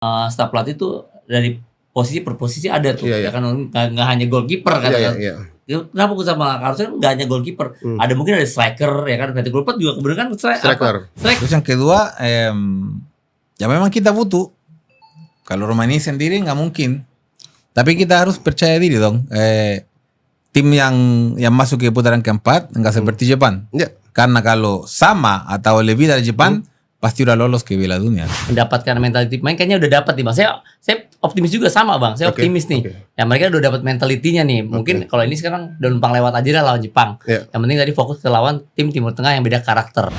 Staf pelatih itu dari posisi per posisi ada tuh, Iya, iya. ya kan nggak hanya goalkeeper Iya, katakan. iya, iya. Kenapa gue sama harusnya nggak hanya goalkeeper, ada mungkin ada striker ya kan, Peter Gulpet juga kemudian kan Striker. Terus yang kedua, ya memang kita butuh. Kalau Romania sendiri nggak mungkin. Tapi kita harus percaya diri dong. Tim yang masuk ke putaran keempat nggak seperti Jepang. Iya. Karena kalau sama atau lebih dari Jepang, pasti udah lolos ke Piala Dunia. Mendapatkan mentality main kayaknya udah dapat nih Bang. Saya optimis juga sama Bang. Saya Oke, optimis nih. oke. Ya mereka udah dapat mentalitinya nih. Mungkin kalau ini sekarang udah numpang lewat aja lah lawan Jepang. Iya. Yang penting tadi fokus ke lawan tim Timur Tengah yang beda karakter.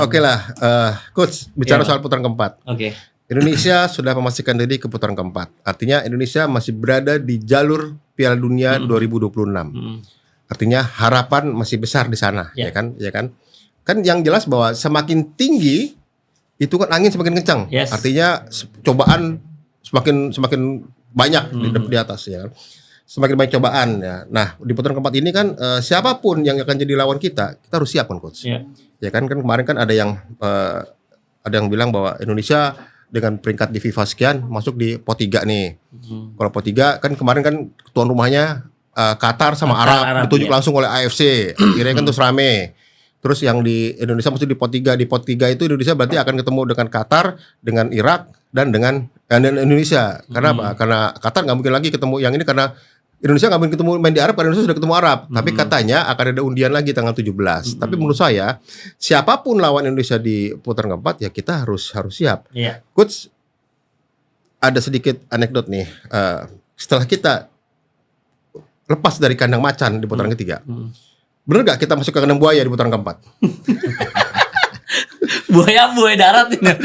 Oke lah, Coach, bicara Iya, soal putaran keempat. Oke. Indonesia sudah memastikan diri ke putaran keempat. Artinya Indonesia masih berada di jalur Piala Dunia 2026. Artinya harapan masih besar di sana, Ya. ya kan? Kan yang jelas bahwa semakin tinggi itu kan angin semakin kencang. Yes. Artinya cobaan semakin banyak di atas, ya kan? Semakin banyak cobaan ya. Nah, di putaran keempat ini kan siapapun yang akan jadi lawan kita harus siap kan, Coach. Iya. Ya kan kemarin kan ada yang bilang bahwa Indonesia dengan peringkat di FIFA sekian masuk di pot 3 nih. Kalau pot 3 kan kemarin kan tuan rumahnya Qatar sama Arab ditunjuk iya. langsung oleh AFC. Kira-kira kan terus rame. Terus yang di Indonesia masuk di pot 3. Di pot 3 itu Indonesia berarti akan ketemu dengan Qatar, dengan Irak dan dengan Indonesia. Karena apa? Karena Qatar nggak mungkin lagi ketemu yang ini karena Indonesia nggak mungkin ketemu main di Arab karena Indonesia sudah ketemu Arab. Tapi katanya akan ada undian lagi tanggal 17. Tapi menurut saya siapapun lawan Indonesia di putaran keempat ya kita harus siap. Iya. Coach, ada sedikit anekdot nih. Setelah kita lepas dari kandang macan di putaran ketiga, bener nggak kita masuk ke kandang buaya di putaran keempat? Buaya darat ini.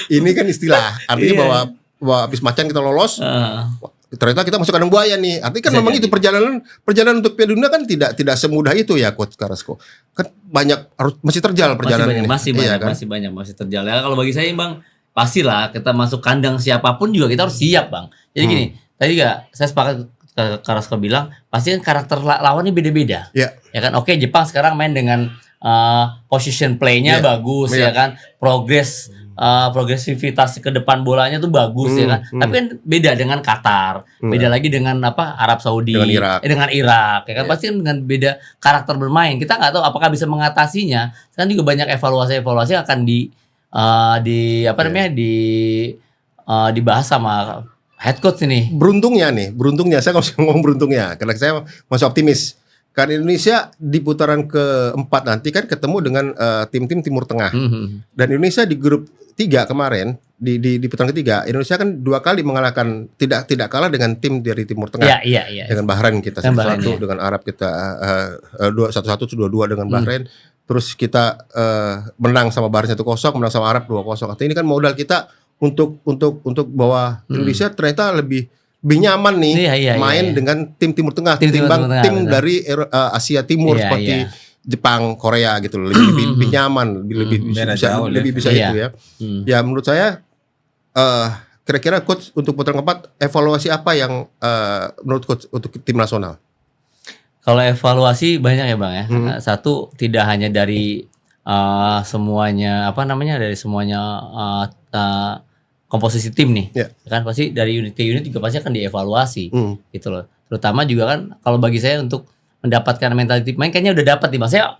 Ini kan istilah. Artinya Iya. bahwa habis macan kita lolos, ternyata kita masuk kandang buaya nih. Artinya kan Bisa memang jadi. itu perjalanan untuk Piala Dunia kan tidak semudah itu ya, Coach Carrasco. Kan masih terjal perjalanan ini. Masih Iya banyak, kan? masih terjal. Ya, kalau bagi saya Bang, pastilah kita masuk kandang siapapun juga kita harus siap Bang. Jadi gini, tadi saya sepakat Carrasco bilang, pasti kan karakter lawannya beda-beda. Iya. Ya kan, oke Jepang sekarang main dengan position play-nya Iya. bagus, Iya. ya kan, progresivitas ke depan bolanya tuh bagus, ya kan. Tapi kan beda dengan Qatar, beda lagi dengan Arab Saudi, Dengan Irak. dengan Irak, ya kan. Pasti kan dengan beda karakter bermain. Kita nggak tahu apakah bisa mengatasinya. Kan juga banyak evaluasi yang akan dibahas sama head coach ini. Beruntungnya saya nggak usah ngomong beruntungnya karena saya masih optimis. Karena Indonesia di putaran keempat nanti kan ketemu dengan tim-tim Timur Tengah. Dan Indonesia di grup 3 kemarin di putaran ketiga Indonesia kan 2 kali mengalahkan tidak kalah dengan tim dari Timur Tengah. Iya. Dengan Bahrain kita Dengan Bahrain, 1-1, iya. dengan Arab kita 1-1, 2-2 dengan Bahrain. Terus kita menang sama Bahrain 1-0, menang sama Arab 2-0. Artinya ini kan modal kita untuk bahwa Indonesia ternyata lebih nyaman nih Iya, main iya. dengan tim Timur Tengah Tim ketimbang Timur Tengah, tim betul. dari Asia Timur Iya, seperti iya. Jepang, Korea gitu loh. Lebih nyaman, lebih Beda bisa jauh, bisa Iya. itu ya. Ya menurut saya kira-kira coach untuk putaran keempat evaluasi apa yang menurut coach untuk tim nasional? Kalau evaluasi banyak ya Bang ya. Satu, tidak hanya dari semuanya dari semuanya komposisi tim nih. Ya. Kan pasti dari unit ke unit juga pasti akan dievaluasi gitu loh. Terutama juga kan kalau bagi saya untuk mendapatkan mentality main kayaknya udah dapat nih Bang. Saya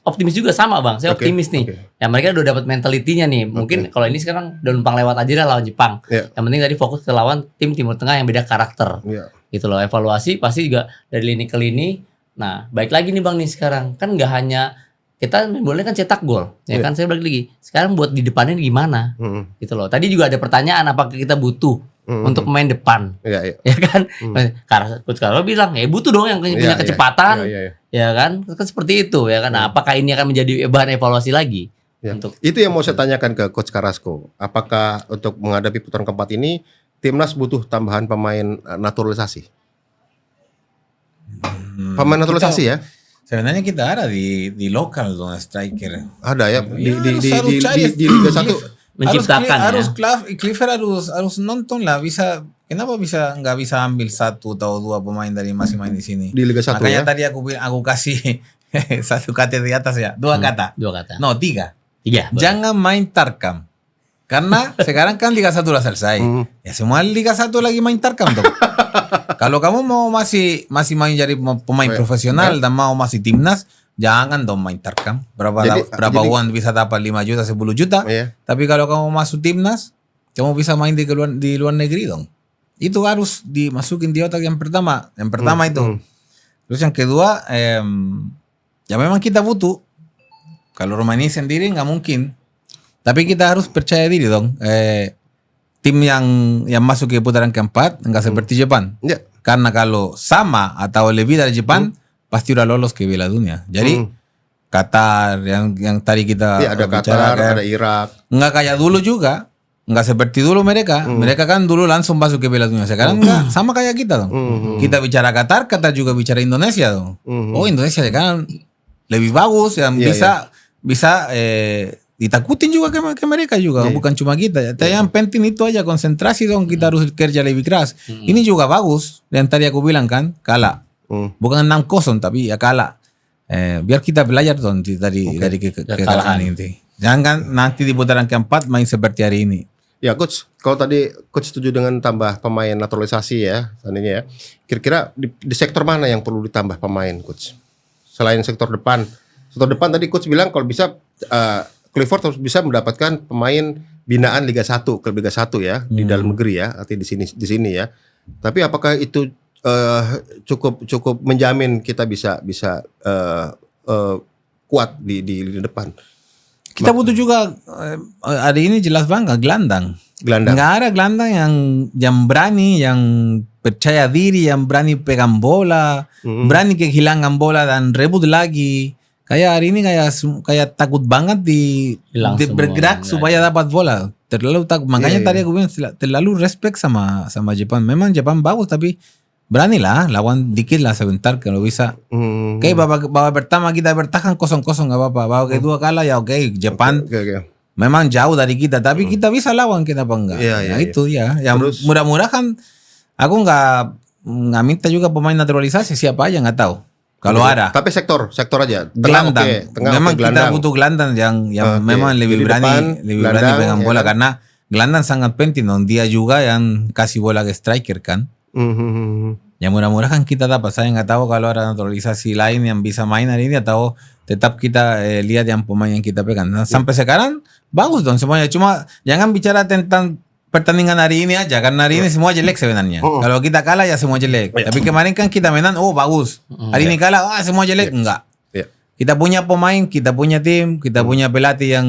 optimis juga sama Bang. Saya Oke, optimis nih. oke. Ya mereka udah dapat mentalitinya nih. Mungkin kalau ini sekarang udah numpang lewat aja lah lawan Jepang. Ya. Yang penting tadi fokus ke lawan tim Timur Tengah yang beda karakter. Ya. Gitu loh. Evaluasi pasti juga dari lini ke lini. Nah, baik lagi nih Bang nih sekarang. Kan nggak hanya kita main bolanya kan cetak gol, ya kan, saya balik lagi. Sekarang buat di depannya gimana? Gitu loh. Tadi juga ada pertanyaan apakah kita butuh untuk main depan. Iya. Ya kan? Karena Coach Carlo bilang, butuh dong yang punya kecepatan. Iya. Ya kan? Kan seperti itu ya kan. Nah, apakah ini akan menjadi bahan evaluasi lagi? Ya. Untuk Itu yang mau saya tanyakan ke Coach Carrasco. Apakah untuk menghadapi putaran keempat ini timnas butuh tambahan pemain naturalisasi? Pemain naturalisasi ya? Sebenarnya kita ada di lokal dong striker. Ada ya di harus cari. Liga 1. menciptakan Clifford harus nonton lah, bisa kenapa nggak bisa ambil 1 atau 2 pemain dari masing main di sini. Di Liga 1 Makanya ya. tadi aku kasih 1 kata di atas ya, 2 kata. 2 kata. No, 3. Iya. Jangan main Tarkam. Karena sekarang kan Liga 1 udah selesai. Ya semua Liga 1 lagi main Tarkam dong. Kalau kamu mau masih main jadi pemain profesional dan mau masih timnas, jangan dong main Tarkam. Berapa uang bisa dapat 5 juta, 10 juta. Iya. Tapi kalau kamu masuk timnas, kamu bisa main di luar negeri dong. Itu harus dimasukin di otak yang pertama. Yang pertama itu. Terus yang kedua, ya memang kita butuh. Kalau Romania sendiri nggak mungkin. Tapi kita harus percaya diri dong. Tim yang masuk ke putaran keempat nggak seperti Jepang. Ya. Karena kalau sama atau lebih dari Jepang, pasti udah lolos ke Piala Dunia. Jadi Qatar yang tadi kita ada bicara, Qatar, ada Irak. nggak kayak dulu juga. Nggak seperti dulu mereka. Mereka kan dulu langsung masuk ke Piala Dunia. Sekarang nggak, sama kayak kita dong. Kita bicara Qatar juga bicara Indonesia dong. Oh, Indonesia sekarang lebih bagus yang bisa ditakutin juga ke mereka juga, bukan cuma kita. Yang penting itu aja, konsentrasi dong, kita harus kerja lebih keras. Ini juga bagus, yang tadi aku bilang kan, kalah. Bukan 6-0 tapi ya kalah. Biar kita belajar dong dari kekalahan ini. Jangan nanti di putaran keempat main seperti hari ini. Ya coach, kalau tadi coach setuju dengan tambah pemain naturalisasi ya, seandainya ya. Kira-kira di sektor mana yang perlu ditambah pemain coach? Selain sektor depan. Sektor depan tadi coach bilang kalau bisa Clifford harus bisa mendapatkan pemain binaan Liga 1, klub Liga 1 ya, di dalam negeri ya, artinya di sini ya. Tapi apakah itu cukup menjamin kita bisa kuat di lini depan? Kita butuh juga hari ini jelas banget gelandang. Nggak ada gelandang yang berani, yang percaya diri, yang berani pegang bola, berani kehilangan bola dan rebut lagi. Kayak hari ini kayak takut banget bergerak supaya dapat bola. Terlalu takut. Makanya tadi aku bilang terlalu respect sama Jepang. Memang Jepang bagus tapi beranilah lawan dikit lah sebentar kalau bisa. Oke, babak pertama kita bertahan 0-0 nggak apa-apa. Babak kedua kalah ya oke. Jepang memang jauh dari kita tapi kita bisa lawan, kenapa enggak? Itu ya. Yang mudah-mudahan aku nggak minta juga pemain naturalisasi, siapa aja nggak tahu. Kalau ada. Tapi sektor aja. Gelandang. Memang kita butuh gelandang yang memang lebih berani pegang bola karena gelandang sangat penting dong. Dia juga yang kasih bola ke striker kan. Ya mudah-mudahan kita dapat. Saya nggak tahu kalau ada naturalisasi lain yang bisa main hari ini atau tetap kita lihat yang pemain yang kita pegang. Nah, sampai sekarang bagus dong semuanya. Cuma jangan bicara tentang pertandingan hari ini aja, karena hari ini semua jelek sebenarnya. Kalau kita kalah ya semua jelek. Tapi kemarin kan kita menang, bagus. Hari ini kalah, semua jelek. Enggak. Kita punya pemain, kita punya tim, kita punya pelatih yang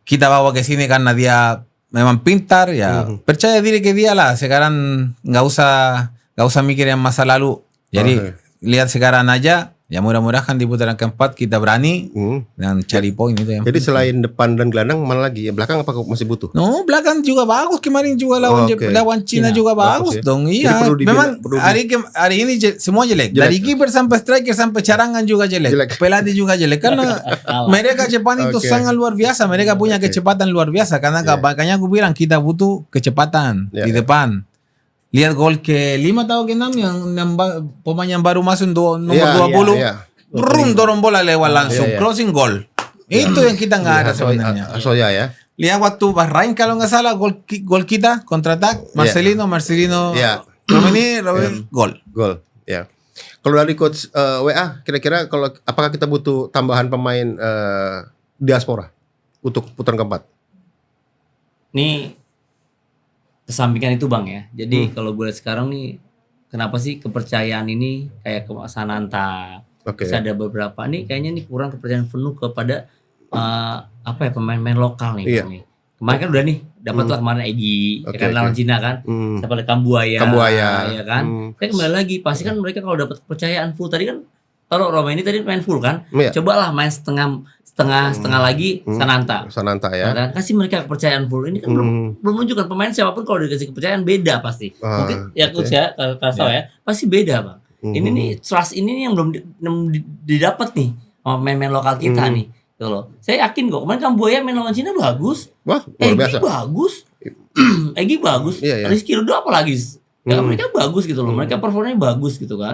kita bawa ke sini karena dia memang pintar. Ya percaya diri ke dia lah. Sekarang nggak usah mikir yang masa lalu. Jadi lihat sekarang aja. Ya mudah-mudahan di putaran keempat kita berani dan cari poin itu yang. Jadi selain depan dan gelandang mana lagi? Belakang apa masih butuh? No, belakang juga bagus. Kemarin juga lawan Cina juga bagus dong. Iya. Memang hari ini semua jelek. Dari kiper sampai striker sampai cadangan juga jelek. Pelatih juga jelek karena mereka Jepang itu sangat luar biasa. Mereka punya kecepatan luar biasa karena makanya aku bilang kita butuh kecepatan di depan. Lihat gol ke-5 atau ke-6 yang pemain yang baru masuk nomor 20. Dorong bola lewat langsung. Crossing gol. Itu yang kita nggak ada sebenarnya. Soya ya. Lihat waktu Bahrain kalau nggak salah gol kita kontra-atak. Marcelino. Romani gol. Ya. Kalau dari coach WA kira-kira apakah kita butuh tambahan pemain diaspora untuk putaran keempat? Nih kesampingkan itu Bang ya. Jadi kalau gue lihat sekarang nih, kenapa sih kepercayaan ini kayak ke Sananta. Terus ada beberapa nih kayaknya nih kurang kepercayaan penuh kepada pemain-pemain lokal nih. Kemarin kan udah nih dapat lah kemarin Egy ya kan lawan Cina kan. Siapa lagi Kambuaya ya kan. Tapi kembali lagi pasti kan mereka kalau dapat kepercayaan full tadi kan, kalau Roma ini tadi main full kan. Cobalah main setengah lagi Sananta ya. Nah, kasih mereka kepercayaan full. Ini kan belum menunjukkan pemain siapapun kalau dikasih kepercayaan beda pasti. Mungkin ya coach ya kalau ya pasti beda Bang. Ini nih trust ini nih yang belum didapat nih sama pemain lokal kita nih. gitu loh. Saya yakin kok kemarin Kambuaya main lawan Cina bagus. Wah, luar biasa. Bagus. Egy bagus. Iya, iya. Rizky Ridho apalagi? Ya kan mereka bagus gitu loh. Mereka performanya bagus gitu kan.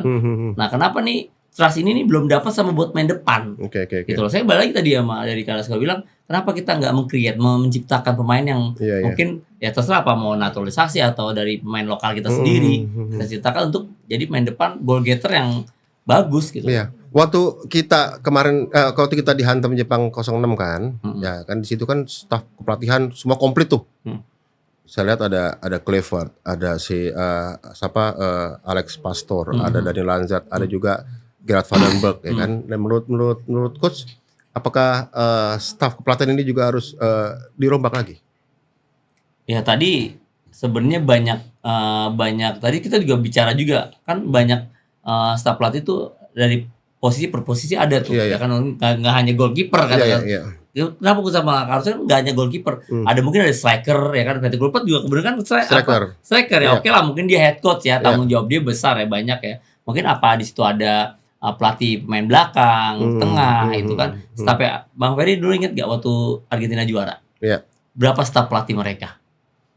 Nah, kenapa nih trust ini nih belum dapat sama buat main depan? Oke. Gitu loh. Saya balik lagi tadi sama dari Karasko bilang, kenapa kita nggak menciptakan pemain yang Iya, iya. mungkin ya terserah apa mau naturalisasi atau dari pemain lokal kita sendiri. Kita ciptakan untuk jadi main depan goal getter yang bagus gitu. Iya. Waktu kita kemarin waktu kita dihantam Jepang 06 kan, ya kan di situ kan staf kepelatihan semua komplit tuh. Saya lihat ada Clifford, ada si Alex Pastor, ada Daniel Lanzard, ada juga Gerard Vandenberg ya kan. Dan menurut coach, apakah staf kepelatihan ini juga harus dirombak lagi? Ya tadi sebenarnya banyak tadi kita juga bicara juga kan banyak staf pelatih itu dari posisi per posisi ada tuh Iya, iya. ya kan nggak hanya goalkeeper kan. Iya. Kenapa aku sama harusnya nggak hanya goalkeeper, ada mungkin ada striker ya kan. Peter Gulpet juga kemudian kan striker ya. Iya. Oke lah, mungkin dia head coach ya, tanggung jawab dia besar ya, banyak ya. Mungkin apa di situ ada pelatih pemain belakang, tengah itu kan. Stafnya Bang Ferry dulu inget gak waktu Argentina juara? Iya. Berapa staf pelatih mereka?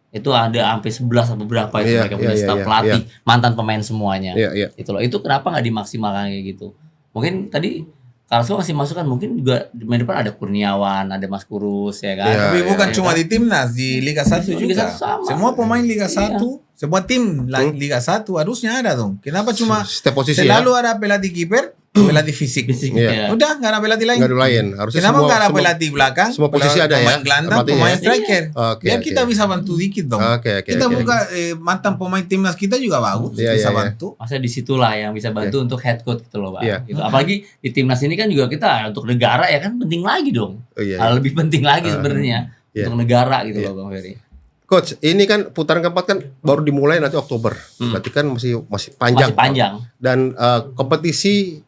Itu ada sampai 11 atau berapa itu Iya, mereka punya iya, staf iya, pelatih, mantan pemain semuanya. Iya. Gitu loh. Itu kenapa nggak dimaksimalkan kayak gitu? Mungkin tadi Karso masih masukan, mungkin juga di main depan ada Kurniawan, ada Mas Kurus ya kan. Iya, Tapi bukan iya, cuma kan? di timnas, di Liga 1 Di juga. Liga 1 sama. Semua pemain Liga Iya. 1, semua tim Liga 1 harusnya ada dong. Kenapa cuma Setiap posisi selalu ada pelatih kiper, pelatih fisik? Fisik, Iya. ya. Udah nggak ada pelatih lain. Enggak ada lain. Harusnya Kenapa nggak ada semua pelatih belakang? semua posisi ada ya, Pemain gelandang, pelatihnya pemain ya? striker. Oke, Biar oke. kita bisa bantu dikit dong. Oke. Kita buka mantan pemain timnas kita juga bagus, Iya, bisa iya, iya. bantu. Maksudnya di situlah yang bisa bantu untuk head coach gitu loh, Pak. Iya. Gitu. Apalagi di timnas ini kan juga kita untuk negara ya kan penting lagi dong. Oh, iya. Hal lebih penting lagi sebenarnya iya. untuk negara gitu loh, Bang Ferry. Coach, ini kan putaran keempat kan baru dimulai nanti Oktober. Berarti kan masih panjang. Masih panjang. Dan kompetisi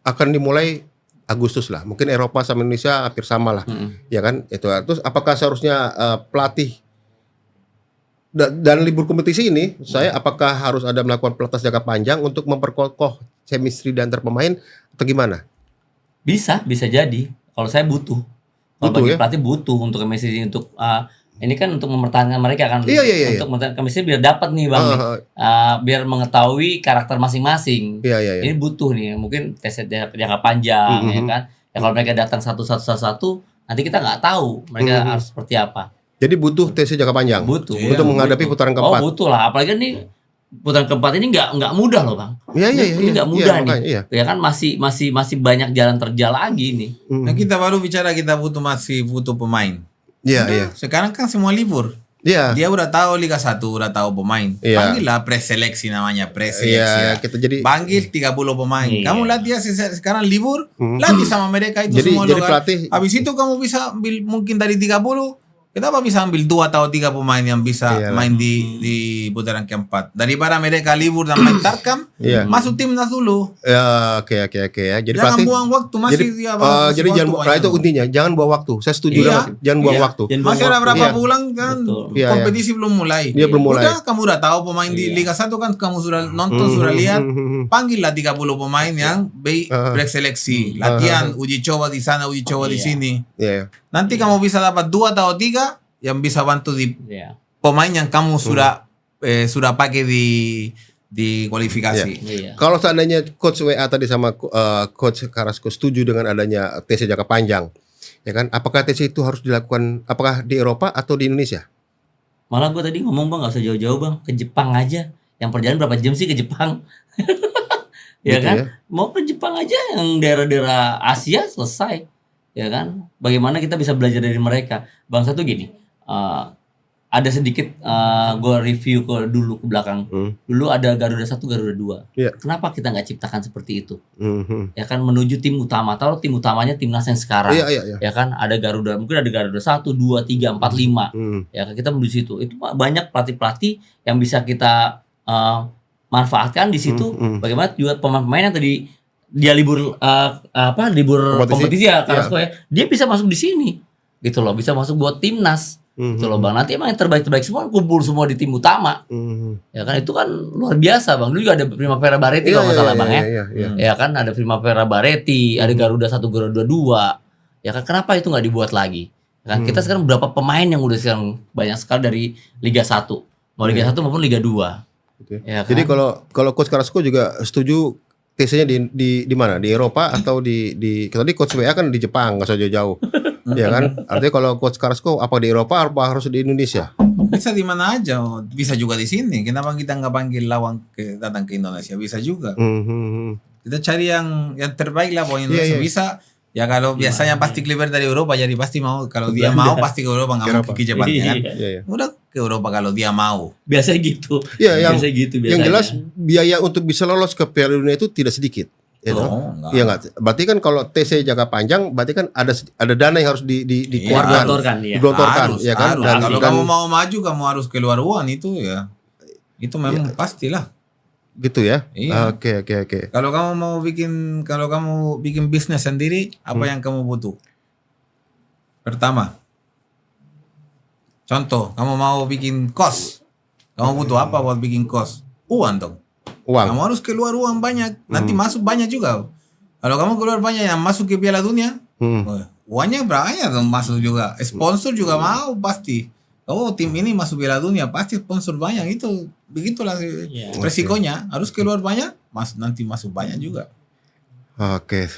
akan dimulai Agustus lah. Mungkin Eropa sama Indonesia hampir sama lah. Ya kan? Itu. Terus apakah seharusnya pelatih dan libur kompetisi ini, saya apakah harus ada melakukan pelatnas jangka panjang untuk memperkokoh chemistry dan antar pemain atau gimana? Bisa jadi. Kalau saya butuh. Kalau Butuh bagi ya? pelatih butuh untuk chemistry untuk ini kan untuk mempertahankan mereka kan. Iya. Untuk mempertahankan chemistry biar dapat nih Bang. nih. Biar mengetahui karakter masing-masing. Iya. Ini butuh nih, mungkin tes jangka panjang ya kan. Ya kalau mereka datang satu, nanti kita nggak tahu mereka harus seperti apa. Jadi butuh TC jangka panjang. Butuh. Untuk menghadapi putaran keempat. Oh butuh lah, apalagi kan nih putaran keempat ini nggak mudah loh Bang. Iya. Ini nggak mudah nih. Makanya, iya. Ya kan masih banyak jalan terjal lagi nih. Nah, kita baru bicara kita masih butuh pemain. Iya. Sekarang kan semua libur. Iya. Dia udah tahu Liga 1, udah tahu pemain. Iya. Panggillah preseleksi namanya, preseleksi. Iya, kita jadi Panggil 30 pemain. Iya. Kamu latih sekarang libur, latih sama mereka itu Jadi- semua. jadi loh, kan. pelatih- Habis itu kamu bisa ambil mungkin dari 30. Kenapa bisa ambil 2 atau 3 pemain yang bisa Iyalah. main di putaran keempat? Daripada mereka libur dan main tarkam, Iya. masuk timnas dulu. ya oke ya. Jadi Jangan pelatih buang waktu, masih jadi dia kasih jadi jangan waktu nah, itu banyak. intinya, jangan buang waktu. Saya setuju Iya. banget. Jangan buang Iya. waktu. Jangan Masih ada berapa Iya. bulan kan Betul. Iya, kompetisi belum mulai. Dia belum mulai. Udah kamu udah tahu pemain di Liga 1 kan kamu sudah nonton, sudah lihat. Panggillah 30 pemain yang berseleksi, latihan, uji coba di sana, uji coba di Iya. sini. Iya. Nanti kamu bisa dapat 2 atau 3 yang bisa bantu di Iya. pemain yang kamu sudah pakai di kualifikasi. Iya. Kalau seandainya coach WA tadi sama coach Carrasco setuju dengan adanya TC jangka panjang, ya kan? Apakah TC itu harus dilakukan apakah di Eropa atau di Indonesia? Malah gue tadi ngomong Bang nggak usah jauh-jauh Bang, ke Jepang aja. Yang perjalanan berapa jam sih ke Jepang? Ya Gitu kan? ya. Mau ke Jepang aja yang daerah-daerah Asia selesai. Ya kan? Bagaimana kita bisa belajar dari mereka? Bang satu gini, ada sedikit gue review dulu ke belakang. Dulu ada Garuda 1, Garuda 2. Iya. Kenapa kita nggak ciptakan seperti itu? Mhm. Ya kan menuju tim utama. Taruh tim utamanya timnas yang sekarang. Iya. Ya kan ada Garuda, mungkin ada Garuda 1, 2, 3, 4, 5. Ya kita menuju situ. Itu banyak pelatih-pelatih yang bisa kita manfaatkan di situ. Bagaimana juga pemain-pemain yang tadi dia libur libur kompetisi ya Carrasco ya. Dia bisa masuk di sini. Gitu loh, bisa masuk buat timnas. Gitu loh Bang. Nanti emang yang terbaik-terbaik semua kumpul semua di tim utama. Ya kan itu kan luar biasa Bang. Dulu juga ada Primavera Barretti kalau nggak salah Bang ya. Iya. Ya kan ada Primavera Barretti, ada Garuda 1, Garuda 2. Ya kan kenapa itu nggak dibuat lagi? Kan kita sekarang berapa pemain yang udah sekarang banyak sekali dari Liga 1. Mau Liga 1 maupun Liga 2. Gitu Ya ya. kan? Jadi kalau Coach Carrasco juga setuju TC-nya di mana? Di Eropa atau di tadi Coach WA kan di Jepang, nggak usah jauh-jauh. Ya kan? Artinya kalau Coach Carrasco apa di Eropa apa harus di Indonesia? Bisa di mana aja, bisa juga di sini. Kenapa kita nggak panggil lawan datang ke Indonesia? Bisa juga. Kita cari yang terbaik lah pokoknya Indonesia bisa. Ya kalau biasanya pasti Clipper dari Eropa, jadi pasti mau. Kalau dia mau pasti ke Eropa, nggak mau ke Jepang ya kan. Iya. Udah ke Eropa kalau dia mau. Biasanya gitu. Iya, Biasanya gitu yang biasanya. jelas biaya untuk bisa lolos ke Piala Dunia itu tidak sedikit. Ya, enggak. Iya enggak. Berarti kan kalau TC jangka panjang, berarti kan ada dana yang harus dikeluarkan, digelontorkan, iya. digelontorkan, Harus, ya kan. harus. Dan Kalau kamu mau maju, kamu harus keluar uang itu ya. Itu memang pastilah. gitu ya. Iya. Oke. Kalau kamu bikin bisnis sendiri, apa yang kamu butuh? Pertama, contoh, kamu mau bikin kos. Kamu butuh apa buat bikin kos? Uang dong. Uang. Kamu harus keluar uang banyak. Nanti masuk banyak juga. Kalau kamu keluar banyak yang masuk ke Piala Dunia, uangnya banyak dong masuk juga. Sponsor juga mau pasti. Oh, tim ini masuk Piala Dunia pasti sponsor banyak, itu begitulah resikonya. Harus keluar banyak, nanti masuk banyak juga. Oke.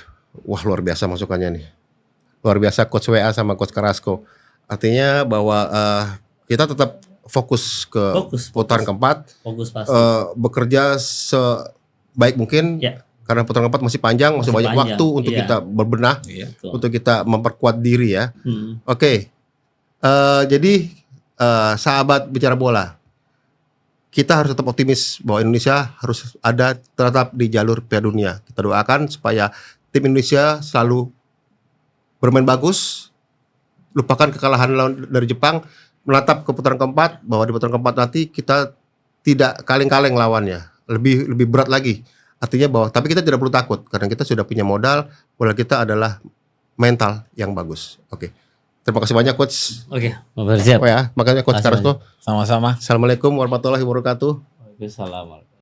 Wah, luar biasa masukannya nih. Luar biasa Coach WA sama Coach Carrasco. Artinya bahwa kita tetap fokus ke putaran keempat. Fokus pasti. Bekerja sebaik mungkin. Ya. Karena putaran keempat masih panjang, masih banyak panjang. waktu untuk Iya. kita berbenah, Betul. untuk kita memperkuat diri ya. Hmm. Oke. Jadi sahabat bicara bola, kita harus tetap optimis bahwa Indonesia harus ada tetap di jalur Piala Dunia. Kita doakan supaya tim Indonesia selalu bermain bagus, lupakan kekalahan lawan dari Jepang, menatap ke putaran keempat, bahwa di putaran keempat nanti kita tidak kaleng-kaleng lawannya, lebih berat lagi. Artinya bahwa tapi kita tidak perlu takut karena kita sudah punya modal kita adalah mental yang bagus. Oke. Terima kasih banyak Coach. Oke, siap. Oh ya, makanya Coach Makasih Carrasco. Sama-sama. Assalamualaikum warahmatullahi wabarakatuh. Waalaikumsalam.